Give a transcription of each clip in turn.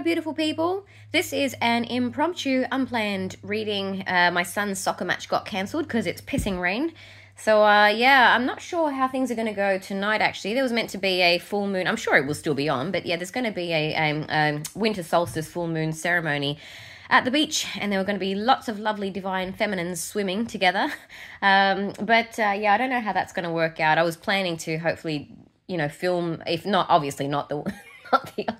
beautiful people. This is an impromptu, unplanned reading. My son's soccer match got cancelled because it's pissing rain. So, yeah, I'm not sure how things are going to go tonight, actually. There was meant to be a full moon. I'm sure it will still be on, but yeah, there's going to be a winter solstice full moon ceremony at the beach, and there were going to be lots of lovely divine feminines swimming together. But yeah, I don't know how that's going to work out. I was planning to hopefully, film, if not, obviously not the...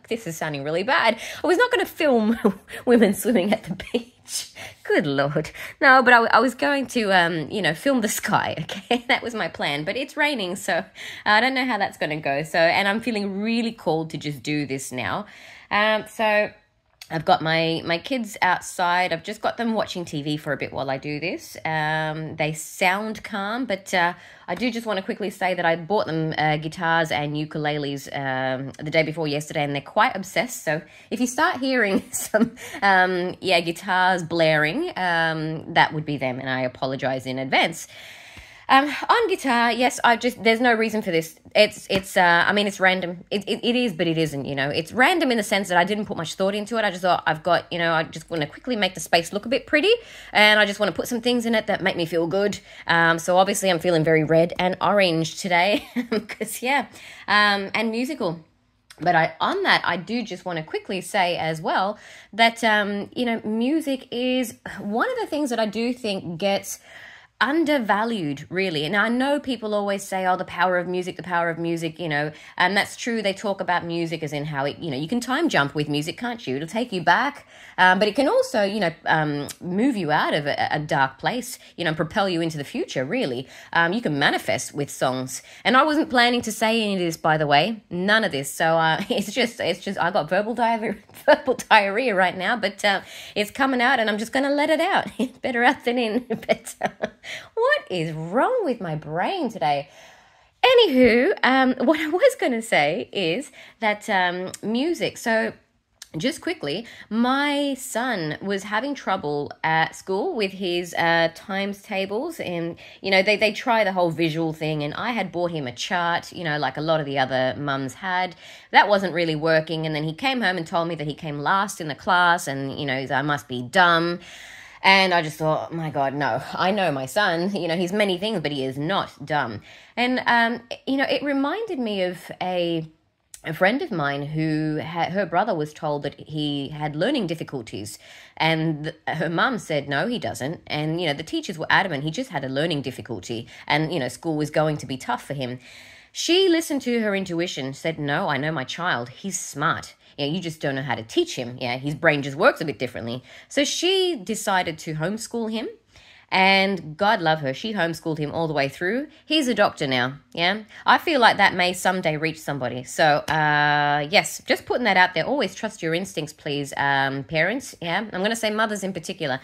this is sounding really bad. I was not going to film women swimming at the beach. Good Lord. No, but I was going to, film the sky, okay? That was my plan. But it's raining, so I don't know how that's going to go. So, and I'm feeling really called to just do this now. So I've got my kids outside. I've just got them watching TV for a bit while I do this. They sound calm, but I do just want to quickly say that I bought them guitars and ukuleles the day before yesterday, and they're quite obsessed. So if you start hearing some, guitars blaring, that would be them, and I apologize in advance. On guitar, yes, there's no reason for this. It's random. It is, but it isn't, It's random in the sense that I didn't put much thought into it. I just thought I just want to quickly make the space look a bit pretty, and I just want to put some things in it that make me feel good. So obviously I'm feeling very red and orange today, because, and musical. But I do just want to quickly say as well that, music is one of the things that I do think gets undervalued, really. And I know people always say, the power of music, and that's true. They talk about music as in how it, you can time jump with music, can't you? It'll take you back, but it can also, move you out of a dark place, propel you into the future, really. You can manifest with songs. And I wasn't planning to say any of this, by the way, none of this. So it's just I got verbal diarrhea right now, but it's coming out, and I'm just going to let it out. It's better out than in. But what is wrong with my brain today? Anywho, what I was going to say is that music. So just quickly, my son was having trouble at school with his times tables, and they try the whole visual thing, and I had bought him a chart, like a lot of the other mums had. That wasn't really working, and then he came home and told me that he came last in the class, and I must be dumb. And I just thought, my God, no, I know my son, he's many things, but he is not dumb. And, it reminded me of a friend of mine who her brother was told that he had learning difficulties, and her mum said, no, he doesn't. And, the teachers were adamant he just had a learning difficulty, and, school was going to be tough for him. She listened to her intuition, said, no, I know my child, he's smart. You just don't know how to teach him. His brain just works a bit differently. So she decided to homeschool him, and God love her, she homeschooled him all the way through. He's a doctor now, I feel like that may someday reach somebody. So, yes, just putting that out there. Always trust your instincts, please, parents, I'm going to say mothers in particular.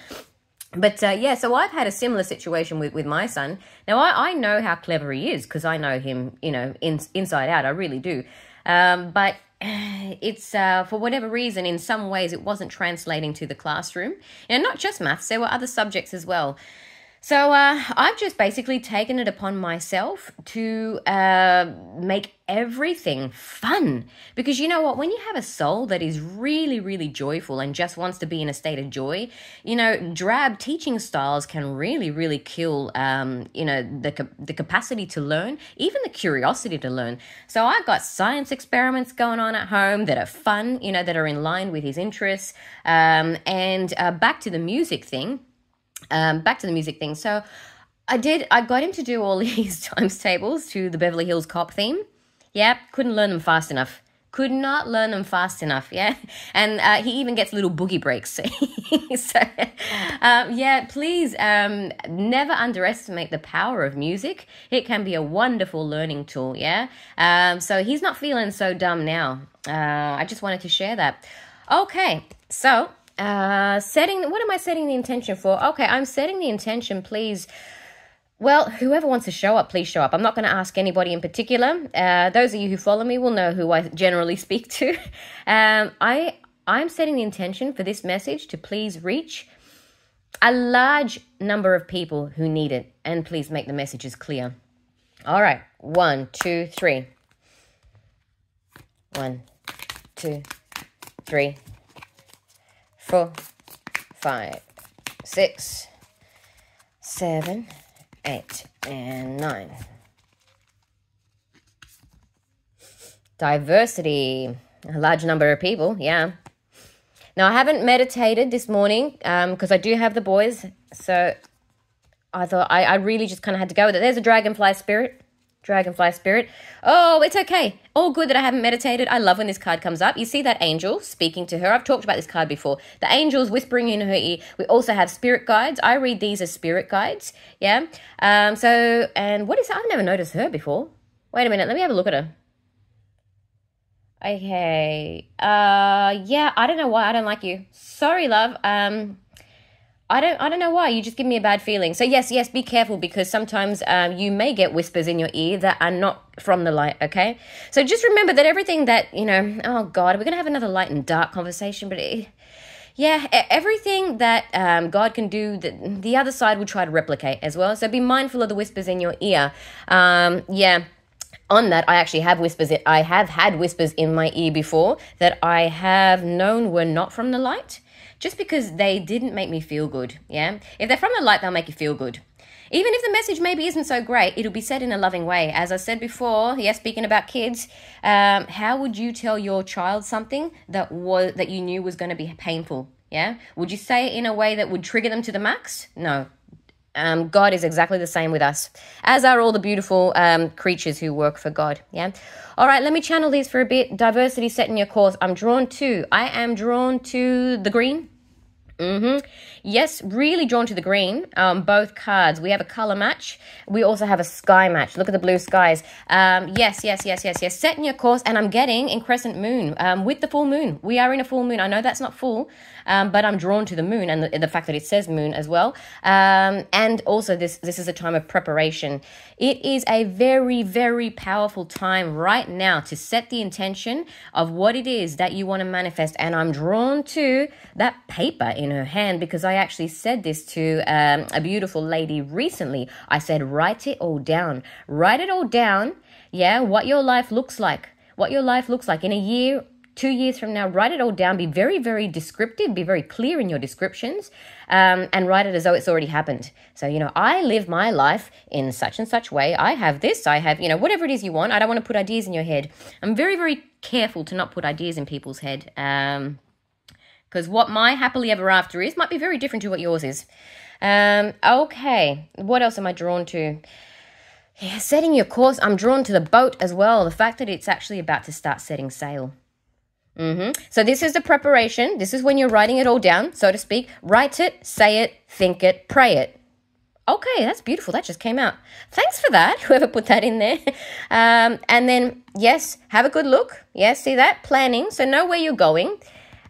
But, so I've had a similar situation with my son. Now, I know how clever he is because I know him, inside out. I really do. But it's, for whatever reason, in some ways, it wasn't translating to the classroom. Not just maths, there were other subjects as well. So I've just basically taken it upon myself to make everything fun. Because you know what? When you have a soul that is really, really joyful and just wants to be in a state of joy, drab teaching styles can really, really kill, the capacity to learn, even the curiosity to learn. So I've got science experiments going on at home that are fun, that are in line with his interests. And back to the music thing. So I got him to do all these times tables to the Beverly Hills Cop theme. Couldn't learn them fast enough. Could not learn them fast enough, And he even gets little boogie breaks. So, please never underestimate the power of music. It can be a wonderful learning tool, So he's not feeling so dumb now. I just wanted to share that. Okay, so... what am I setting the intention for? Okay, I'm setting the intention, please. Well, whoever wants to show up, please show up. I'm not going to ask anybody in particular. Those of you who follow me will know who I generally speak to. I'm setting the intention for this message to please reach a large number of people who need it. And please make the messages clear. All right. 1, 2, 3. 1, 2, 3. 4, 5, 6, 7, 8, and 9. Diversity. A large number of people, yeah. Now, I haven't meditated this morning because I do have the boys. So I thought I really just kind of had to go with it. There's a dragonfly spirit. Dragonfly spirit. Oh, it's okay. All good that I haven't meditated. I love when this card comes up. You see that angel speaking to her. I've talked about this card before. The angel's whispering in her ear. We also have spirit guides. I read these as spirit guides. Yeah. And what is that? I've never noticed her before. Wait a minute. Let me have a look at her. Okay. Yeah, I don't know why I don't like you. Sorry, love. I don't know why. You just give me a bad feeling. So yes, be careful because sometimes you may get whispers in your ear that are not from the light, okay? So just remember that everything that, oh God, we're going to have another light and dark conversation, but everything that God can do, the other side will try to replicate as well. So be mindful of the whispers in your ear. On that, I actually have whispers. I have had whispers in my ear before that I have known were not from the light, just because they didn't make me feel good, yeah? If they're from the light, they'll make you feel good. Even if the message maybe isn't so great, it'll be said in a loving way. As I said before, speaking about kids, how would you tell your child something that you knew was going to be painful, yeah? Would you say it in a way that would trigger them to the max? No. God is exactly the same with us, as are all the beautiful creatures who work for God, yeah? All right, let me channel these for a bit. Diversity set in your course. I am drawn to the green. Yes, really drawn to the green. Both cards. We have a color match. We also have a sky match. Look at the blue skies. Yes. Set in your course, and I'm getting in crescent moon with the full moon. We are in a full moon. I know that's not full, but I'm drawn to the moon and the fact that it says moon as well. And also this is a time of preparation. It is a very, very powerful time right now to set the intention of what it is that you want to manifest. And I'm drawn to that paper in her hand because I actually said this to a beautiful lady recently. I said, write it all down. Write it all down, yeah, what your life looks like. What your life looks like in a year, 2 years from now. Write it all down. Be very, very descriptive. Be very clear in your descriptions and write it as though it's already happened. So, I live my life in such and such way. I have this. I have, whatever it is you want. I don't want to put ideas in your head. I'm very, very careful to not put ideas in people's head because what my happily ever after is might be very different to what yours is. Okay. What else am I drawn to? Yeah, setting your course. I'm drawn to the boat as well. The fact that it's actually about to start setting sail. So this is the preparation. This is when you're writing it all down, so to speak. Write it, say it, think it, pray it. Okay, that's beautiful. That just came out. Thanks for that, whoever put that in there. And then, yes, have a good look. Yes, see that? Planning. So know where you're going.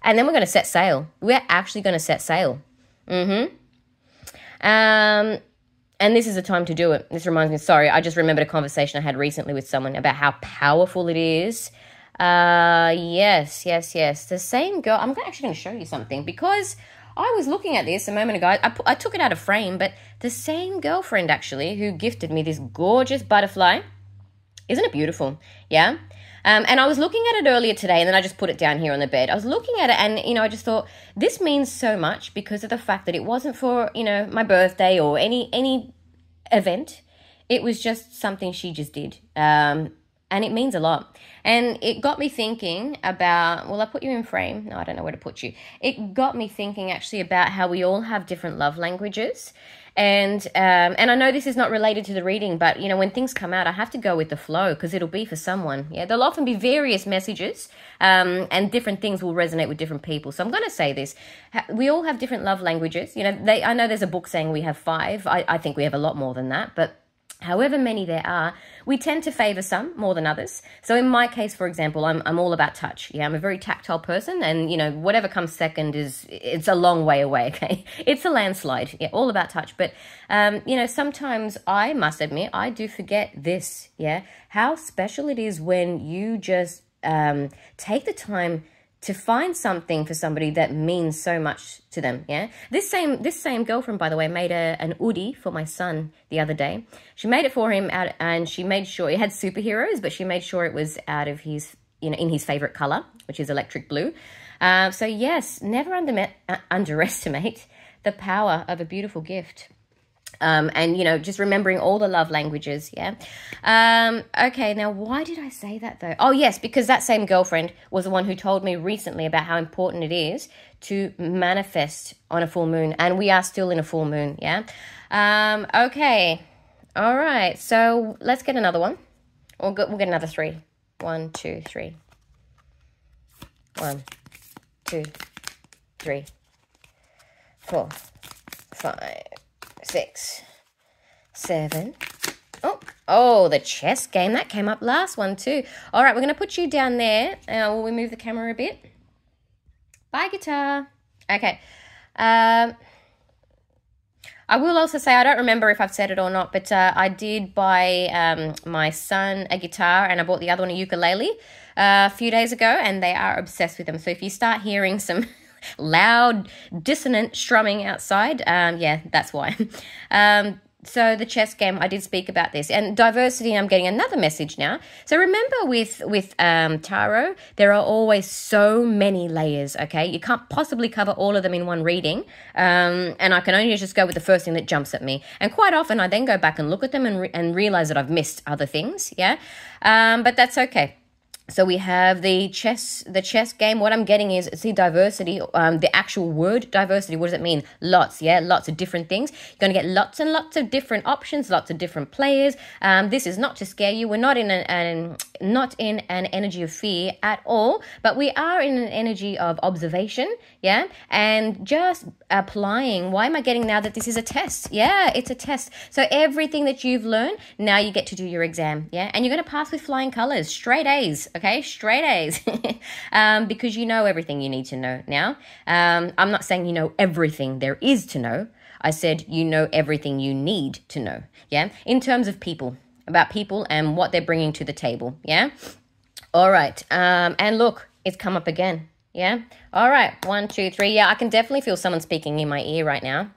And then we're going to set sail. We're actually going to set sail. And this is the time to do it. This reminds me, sorry, I just remembered a conversation I had recently with someone about how powerful it is. Yes. The same girl. I'm actually going to show you something because I was looking at this a moment ago. I took it out of frame, but the same girlfriend actually who gifted me this gorgeous butterfly. Isn't it beautiful? Yeah. And I was looking at it earlier today, and then I just put it down here on the bed. I was looking at it, and, I just thought, this means so much because of the fact that it wasn't for, my birthday or any event. It was just something she just did. And it means a lot. And it got me thinking about, I put you in frame. No, I don't know where to put you. It got me thinking actually about how we all have different love languages. And I know this is not related to the reading, but, when things come out, I have to go with the flow because it'll be for someone. Yeah, there'll often be various messages and different things will resonate with different people. So I'm going to say this. We all have different love languages. I know there's a book saying we have 5. I think we have a lot more than that, but however many there are, we tend to favor some more than others. So in my case, for example, I'm all about touch. Yeah, I'm a very tactile person, and whatever comes second it's a long way away. Okay, it's a landslide. Yeah, all about touch. But sometimes I must admit I do forget this. Yeah, how special it is when you just take the time to find something for somebody that means so much to them, yeah? This same girlfriend, by the way, made an hoodie for my son the other day. She made it for him and she made sure, it had superheroes, but she made sure it was out of his in his favorite color, which is electric blue. So yes, never underestimate the power of a beautiful gift. And, just remembering all the love languages, yeah? Okay, now why did I say that, though? Oh, yes, because that same girlfriend was the one who told me recently about how important it is to manifest on a full moon, and we are still in a full moon, yeah? Okay, all right, so let's get another one. We'll get another 3. 1, 2, 3. 1, 2, 3, 4, 5, 6, 7. Oh, the chess game. That came up last one too. All right, we're going to put you down there. Will we move the camera a bit? Bye, guitar. Okay. I will also say, I don't remember if I've said it or not, but I did buy my son a guitar, and I bought the other one a ukulele a few days ago, and they are obsessed with them. So if you start hearing some loud, dissonant strumming outside, yeah, that's why. So the chess game, I did speak about this. And diversity, I'm getting another message now. So remember with tarot, there are always so many layers, okay? You can't possibly cover all of them in one reading. And I can only just go with the first thing that jumps at me. And quite often I then go back and look at them and realize that I've missed other things, yeah? But that's okay. So we have the chess game. What I'm getting is, see, diversity, the actual word diversity. What does it mean? Lots, yeah, lots of different things. You're going to get lots and lots of different options, lots of different players. This is not to scare you. We're not in an energy of fear at all, but we are in an energy of observation, yeah, and just applying. Why am I getting now that this is a test? Yeah, it's a test. So everything that you've learned, now you get to do your exam, yeah, and you're going to pass with flying colors, straight A's. Okay, straight A's, because you know everything you need to know now. I'm not saying you know everything there is to know. I said you know everything you need to know, yeah? In terms of people, about people and what they're bringing to the table, yeah? All right, and look, it's come up again, yeah? All right, 1, 2, 3. Yeah, I can definitely feel someone speaking in my ear right now.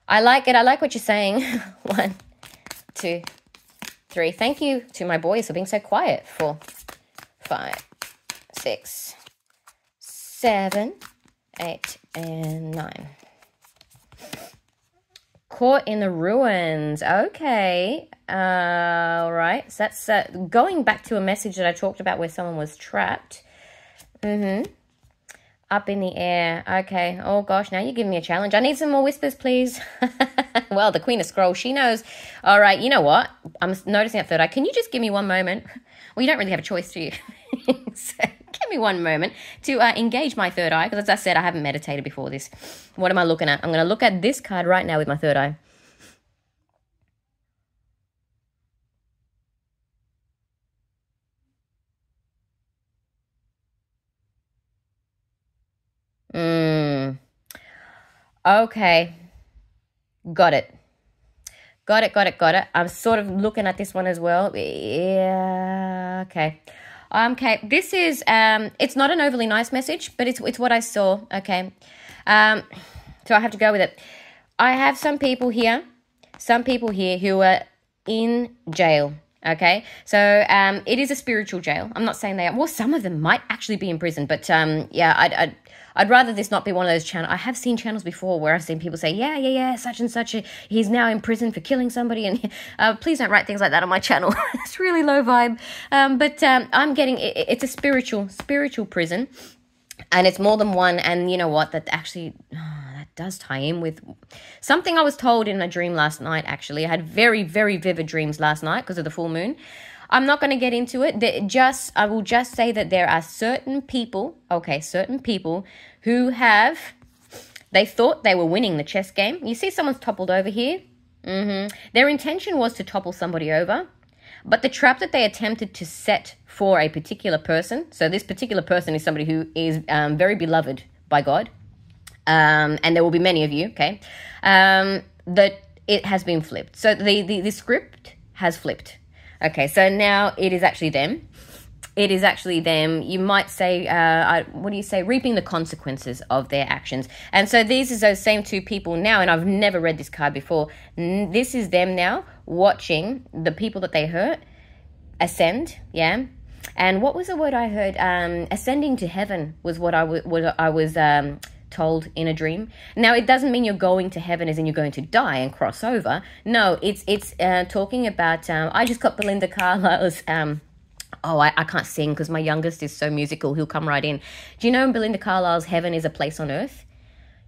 I like it. I like what you're saying. 1, 2, 3. Thank you to my boys for being so quiet. 4, 5, 6, 7, 8, and 9. Caught in the ruins. Okay. All right. So that's going back to a message that I talked about where someone was trapped. Up in the air. Okay. Oh, gosh. Now you're giving me a challenge. I need some more whispers, please. Well, the Queen of Scrolls, she knows. All right. You know what? I'm noticing that third eye. Can you just give me one moment? Well, you don't really have a choice, do you? So give me one moment to engage my third eye, because as I said, I haven't meditated before this. What am I looking at? I'm going to look at this card right now with my third eye. Okay. Got it. Got it. I'm sort of looking at this one as well. Yeah, okay. Okay, this is, it's not an overly nice message, but it's what I saw, okay. So I have to go with it. I have some people here who are in jail, okay. So it is a spiritual jail. I'm not saying they are. Well, some of them might actually be in prison, but yeah, I'd rather this not be one of those channels. I have seen channels before where I've seen people say, yeah, such and such, he's now in prison for killing somebody. And please don't write things like that on my channel. It's really low vibe. But I'm getting, it's a spiritual prison. And it's more than one. And you know what? That actually, that does tie in with something I was told in a dream last night, actually. I had very, very vivid dreams last night because of the full moon. I'm not going to get into it. I will just say that there are certain people who they thought they were winning the chess game. You see someone's toppled over here? Their intention was to topple somebody over, but the trap that they attempted to set for a particular person, so this particular person is somebody who is very beloved by God, and there will be many of you, okay, that it has been flipped. So the script has flipped. Okay, so now it is actually them. It is actually them. You might say, what do you say? Reaping the consequences of their actions. And so these is those same two people now, and I've never read this card before. This is them now watching the people that they hurt ascend, yeah? And what was the word I heard? Ascending to heaven was what I was told in a dream. Now, it doesn't mean you're going to heaven as in you're going to die and cross over. No, it's talking about, I just got Belinda Carlisle's, I can't sing because my youngest is so musical. He'll come right in. Do you know Belinda Carlisle's Heaven is a Place on Earth?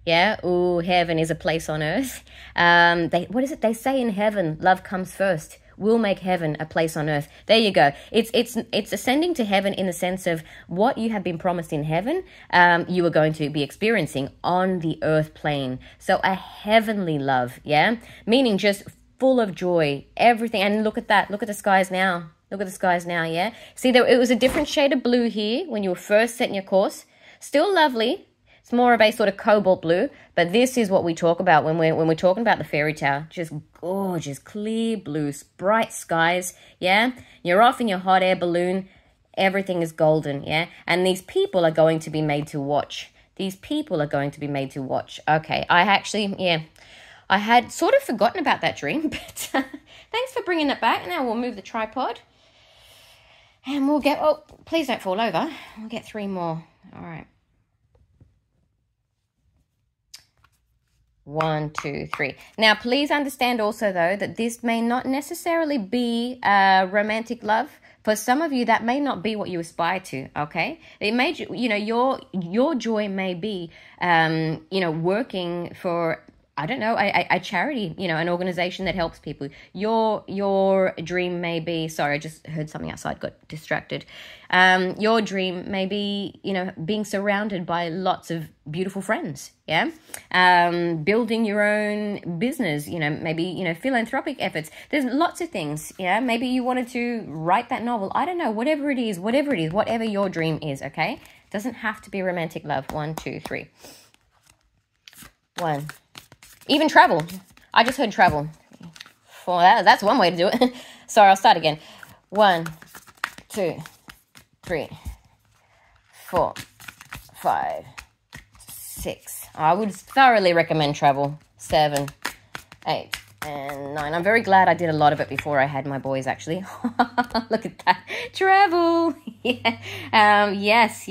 Yeah, ooh, heaven is a place on earth. What is it? They say in heaven, love comes first. We'll make heaven a place on earth. There you go. It's ascending to heaven in the sense of what you have been promised in heaven, you are going to be experiencing on the earth plane. So a heavenly love, yeah? Meaning just full of joy, everything. And look at that. Look at the skies now. Look at the skies now, yeah? See, it was a different shade of blue here when you were first setting your course. Still lovely. It's more of a sort of cobalt blue, but this is what we talk about when we're talking about the fairy tale. Just gorgeous, clear blue, bright skies, yeah? You're off in your hot air balloon. Everything is golden, yeah? And these people are going to be made to watch. These people are going to be made to watch. Okay, I had sort of forgotten about that dream, but thanks for bringing it back. Now we'll move the tripod. And we'll get, oh, please don't fall over. We'll get 3 more. All right. 1, 2, 3. Now, please understand also, though, that this may not necessarily be romantic love. For some of you, that may not be what you aspire to, okay? It may, your joy may be, working for, I don't know, a charity, an organization that helps people. Your dream may be, sorry, I just heard something outside, got distracted. Your dream may be, being surrounded by lots of beautiful friends, yeah? Building your own business, maybe, philanthropic efforts. There's lots of things, yeah? Maybe you wanted to write that novel. I don't know, whatever it is, whatever your dream is, okay? Doesn't have to be romantic love. 1, 2, 3. 1. Even travel. I just heard travel. 4. That's one way to do it. Sorry, I'll start again. 1, 2, 3, 4, 5, 6. I would thoroughly recommend travel. 7, 8, and 9. I'm very glad I did a lot of it before I had my boys, actually. Look at that. Travel. Yeah. Yes.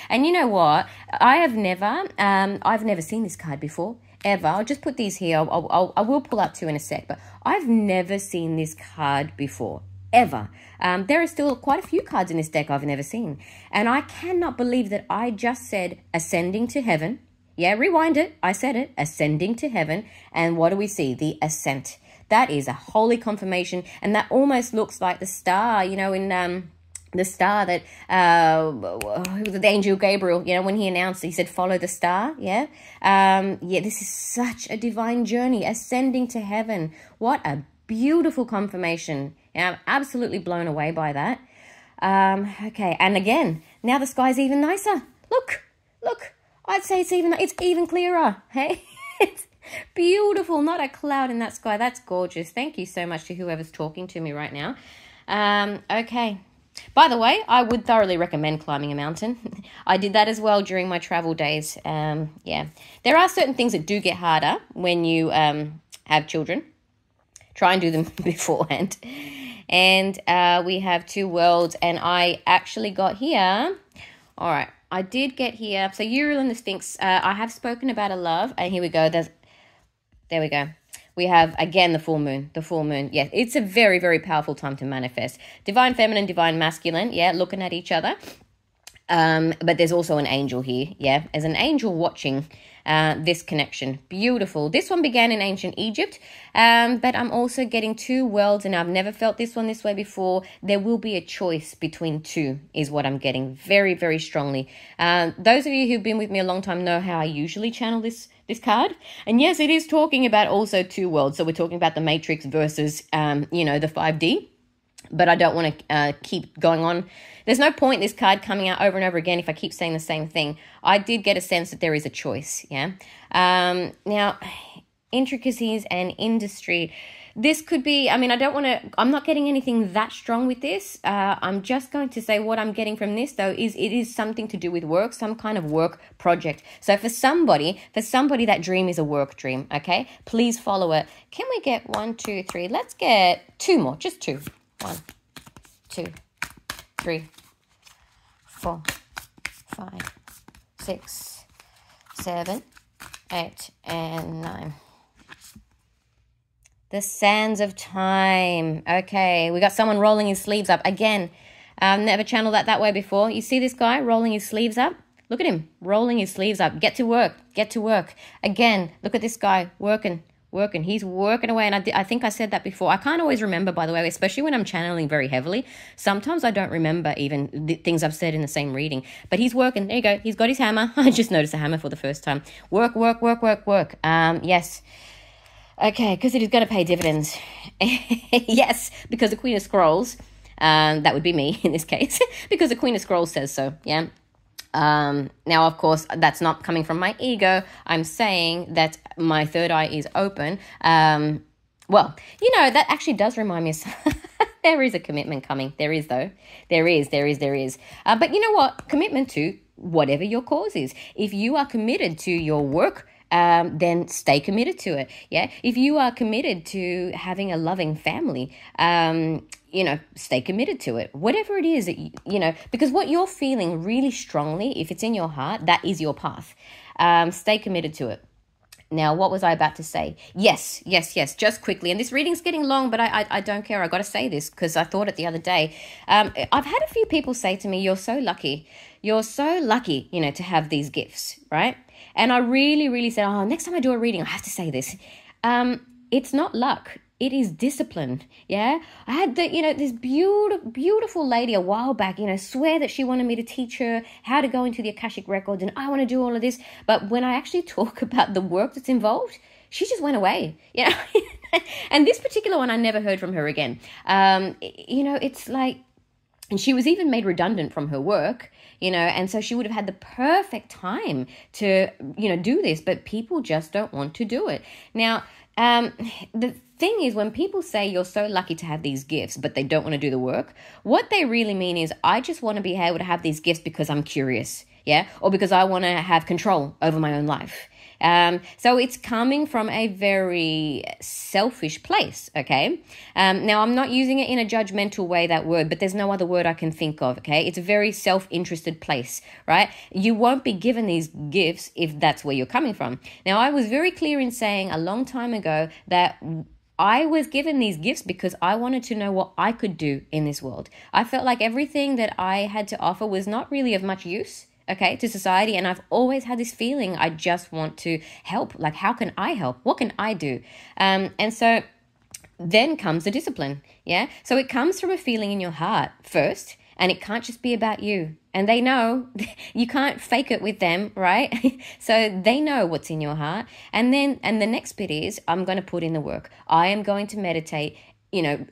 And you know what? I've never seen this card before. Ever. I'll just put these here. I will pull up 2 in a sec, but I've never seen this card before, ever. There are still quite a few cards in this deck I've never seen, and I cannot believe that I just said ascending to heaven. Yeah, rewind it. I said it, ascending to heaven, and what do we see? The ascent. That is a holy confirmation, and that almost looks like the star, in the star that the angel Gabriel, when he announced, he said, follow the star. Yeah. This is such a divine journey, ascending to heaven. What a beautiful confirmation. And I'm absolutely blown away by that. Okay. And again, now the sky's even nicer. Look, I'd say it's even clearer. Hey, it's beautiful. Not a cloud in that sky. That's gorgeous. Thank you so much to whoever's talking to me right now. Okay. By the way, I would thoroughly recommend climbing a mountain. I did that as well during my travel days. Yeah. There are certain things that do get harder when you have children. Try and do them beforehand. And we have 2 worlds, and I actually got here. All right. I did get here. So Uriel and the Sphinx, I have spoken about a love. And here we go. There we go. We have, again, the full moon. The full moon. Yeah, it's a very, very powerful time to manifest. Divine feminine, divine masculine. Yeah, looking at each other. But there's also an angel here. Yeah, there's an angel watching this connection. Beautiful. This one began in ancient Egypt. But I'm also getting 2 worlds, and I've never felt this one this way before. There will be a choice between 2 is what I'm getting very, very strongly. Those of you who've been with me a long time know how I usually channel this card. And yes, it is talking about also 2 worlds. So we're talking about the Matrix versus, the 5D. But I don't want to keep going on. There's no point in this card coming out over and over again if I keep saying the same thing. I did get a sense that there is a choice, yeah? Now, intricacies and industry. This could be, I'm not getting anything that strong with this. I'm just going to say what I'm getting from this, though, is it is something to do with work, some kind of work project. So for somebody, that dream is a work dream, okay? Please follow it. Can we get 1, 2, 3? Let's get 2 more, just 2. 1, 2, 3, 4, 5, 6, 7, 8, and 9. The sands of time. Okay, we got someone rolling his sleeves up. Again, never channeled that way before. You see this guy rolling his sleeves up? Look at him, rolling his sleeves up. Get to work, get to work. Again, look at this guy, working. He's working away, and I think I said that before. I can't always remember, by the way, especially when I'm channeling very heavily. Sometimes I don't remember even the things I've said in the same reading. But he's working. There you go. He's got his hammer. I just noticed a hammer for the first time. Work. Yes. Okay, because it is going to pay dividends. Yes, because the Queen of Scrolls, that would be me in this case, because the Queen of Scrolls says so, yeah. Now, of course, that's not coming from my ego. I'm saying that my third eye is open. Well, that actually does remind me of there is a commitment coming. There is, though. There is. But you know what? Commitment to whatever your cause is. If you are committed to your work, then stay committed to it. Yeah. If you are committed to having a loving family, stay committed to it. Whatever it is that, because what you're feeling really strongly, if it's in your heart, that is your path. Stay committed to it. Now, what was I about to say? Yes, just quickly. And this reading's getting long, but I don't care. I got to say this because I thought it the other day. I've had a few people say to me, you're so lucky. You're so lucky, to have these gifts, right? And I really, really said, next time I do a reading, I have to say this. It's not luck. It is discipline, yeah? I had this beautiful lady a while back, swear that she wanted me to teach her how to go into the Akashic Records, and I want to do all of this. But when I actually talk about the work that's involved, she just went away, And this particular one, I never heard from her again. It's like, and she was even made redundant from her work, and so she would have had the perfect time to, do this, but people just don't want to do it. Now, the thing is, when people say you're so lucky to have these gifts, but they don't want to do the work, what they really mean is, I just want to be able to have these gifts because I'm curious, yeah, or because I want to have control over my own life. So it's coming from a very selfish place, okay? Now, I'm not using it in a judgmental way, that word, but there's no other word I can think of, okay? It's a very self-interested place, right? You won't be given these gifts if that's where you're coming from. Now, I was very clear in saying a long time ago that I was given these gifts because I wanted to know what I could do in this world. I felt like everything that I had to offer was not really of much use, okay, to society. And I've always had this feeling I just want to help. Like, how can I help? What can I do? And so then comes the discipline, yeah? So it comes from a feeling in your heart first, and it can't just be about you. And they know you can't fake it with them, right? So they know what's in your heart. And the next bit is, I'm going to put in the work. I am going to meditate,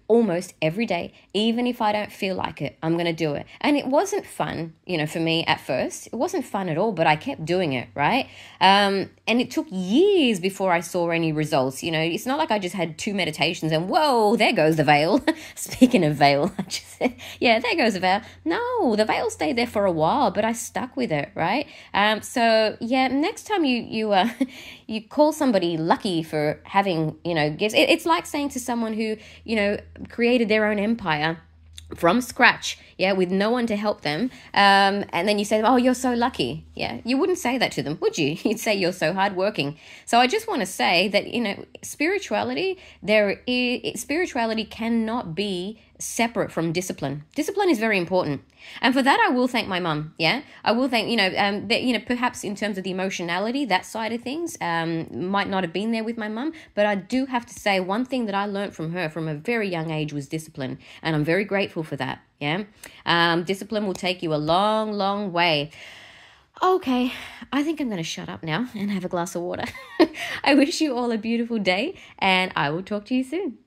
almost every day. Even if I don't feel like it, I'm going to do it. And it wasn't fun, for me at first. It wasn't fun at all, but I kept doing it, right? And it took years before I saw any results. It's not like I just had 2 meditations and whoa, there goes the veil. Speaking of veil, I just said, yeah, there goes the veil. No, the veil stayed there for a while, but I stuck with it, right? So yeah, next time you call somebody lucky for having, gifts, it's like saying to someone who, created their own empire from scratch, yeah, with no one to help them, and then you say, oh, you're so lucky, yeah, you wouldn't say that to them, would you? You'd say you're so hardworking. So I just want to say that, spirituality cannot be separate from discipline. Discipline is very important. And for that, I will thank my mum. Yeah, I will thank, perhaps in terms of the emotionality, that side of things, might not have been there with my mum. But I do have to say, one thing that I learned from her from a very young age was discipline. And I'm very grateful for that. Yeah. Discipline will take you a long, long way. Okay, I think I'm going to shut up now and have a glass of water. I wish you all a beautiful day, and I will talk to you soon.